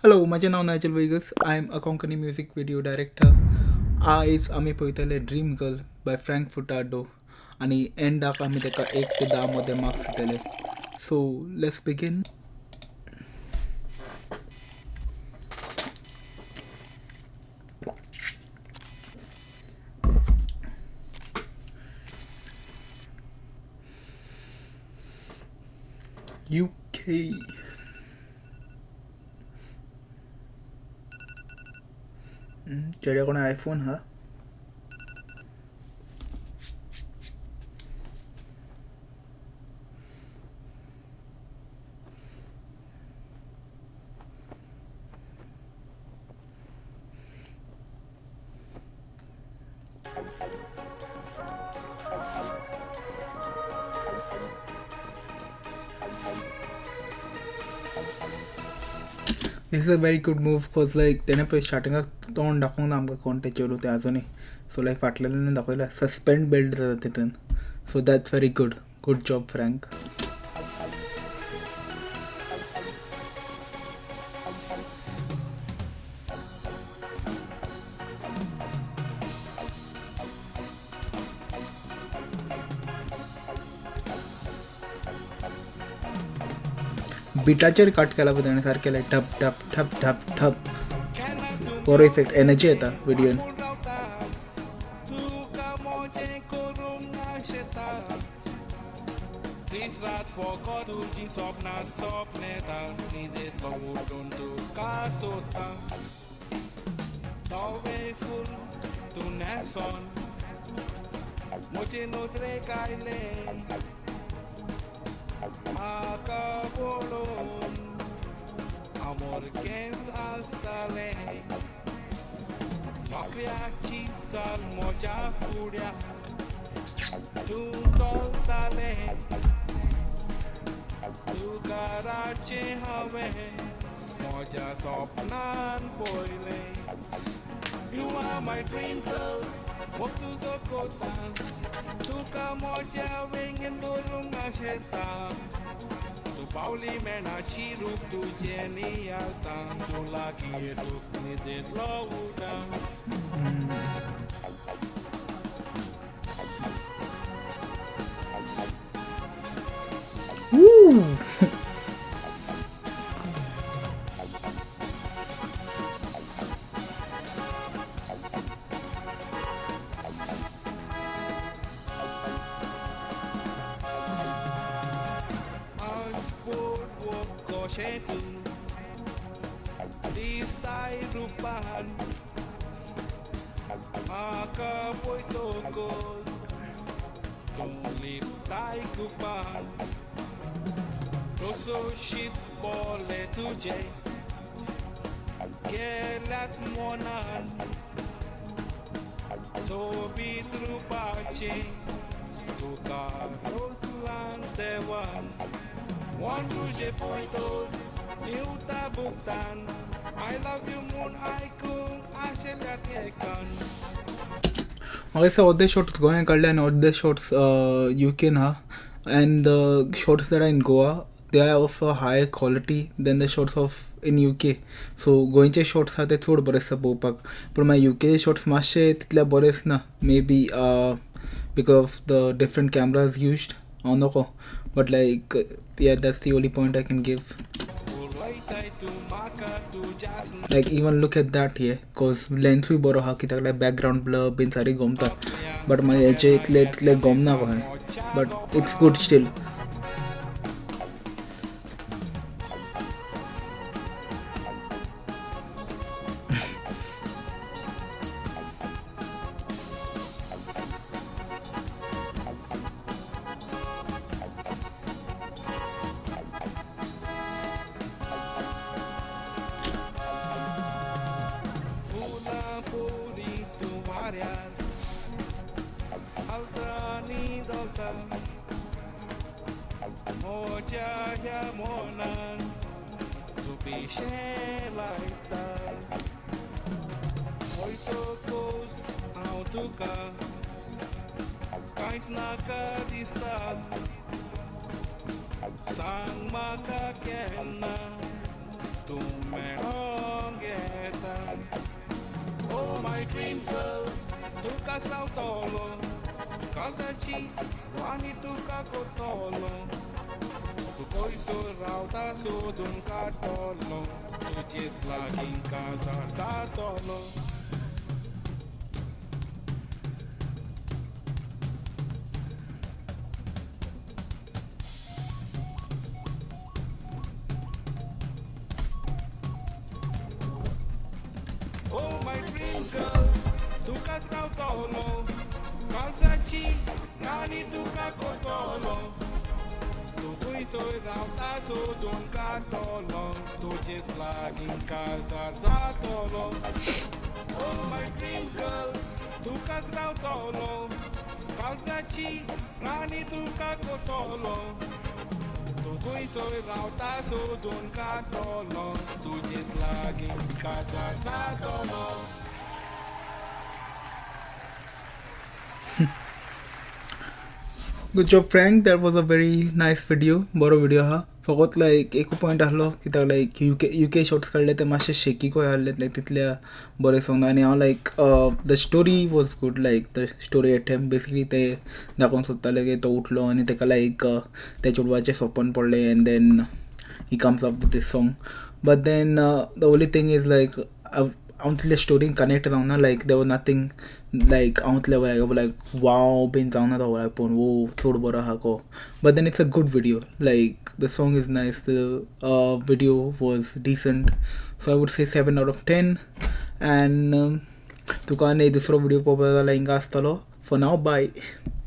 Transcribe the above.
Hello, माझे नाव Naichal Vegas. I am a Konkani music video director. आयज आमी पळयतले dream girl by Frank Furtado आनी एंडाक आमी ताका 1 ते 10 मध्ये मार्क्स दितले. So let's begin. UK. चेड्या कोण आयफोन हा? This is a very good move because like तेणें पळय स्टार्टिंगाक तोंड दाखोवंक ना आमकां कोण तें चेडूं तें आजुनूय. सो लायक फाटल्यान दाखयला सस्पेंड बिल्ड जाता तितून. So that's very good. Good job Frank. बिटाचेर कट केला पळय ताणें सारकें लायक ठप ठप ठप ठप ठप. बरो इफेक्ट एनर्जी येता व्हिडियोन. Amor que hasta lei Macria chita moja furia Tu toltale Tu garache have Moja sopnan poile You are my dream girl Walk to the costa Tu ka moja wingin durung asheta Tu Pauli mena chiruk tu genial tan tu lagi tu ni de lauda Woo! Shetu Distai rupahan Maka poitokos Tulip tai kupahan Rosso shit bole tuje Gelat monan Sobit rupache Tuka rosuan dewan One tuje poitos Niuta buktan I love you moon icon Ashelat ekan म्हाका दिसता अर्दे shots गोंया काडले आनी अर्दे shots UKन हा. And the shots that are in Goa they are of a high quality than the shots of in UK. So गोंयचे शॉट्स आहा ते चड बरे आसता पळोवपाक. पूण मागीर UKचे शॉट्स मातशे तितले बरे आसना. May be because of the different cameras used हांव नको. But like yeah, that's the only point I can give. Like even look at that here, cause lens भी बरो हा कित्याक like background blur बीन सारी गमता. But मागीर हेचे इतले गमना कशें. But it's good still. Moja ya monan Tu pishe laita Oitokos autuka Kais nakadista Sang makakena Tu meron girl, tuka sautolo, kaltachi, wani tuka kotolo. Tu koito rauta sudun katolo, tu jes laging casa tatolo. Oh my dream girl, tuka sautolo, kaltachi, wani tuka kotolo. Tu soy rauta sudun katolo, tu jes laging casa tatolo. Oh my dream girl, tuka sautolo, kaltachi, wani tuka kotolo. Tukoy soy rauta sudun katolo, tu jes laging casa tatolo. Good job, Frank. That was a very nice video. बरो video हा. फकत like एक point आहलो की त्या like UK shots काढले ते मातशे shaky को आहले like तितल्या बरे song आणि हांव like the story was good, like the story attempt basically ते दाखोवन सोदताले की तो उठलो आणि तेका like त्या चेडवाचे सपन पडले and then he comes up with this song. But then the only thing is like the story connect around like there was nothing like like wow been down like whoa thod bora hako. But then it's a good video, like the song is nice, the video was decent, so I would say 7 out of 10. And तुका नाही दुसरो video पळोवपाक जाल्यार हिंगा आसतलो. For now, bye.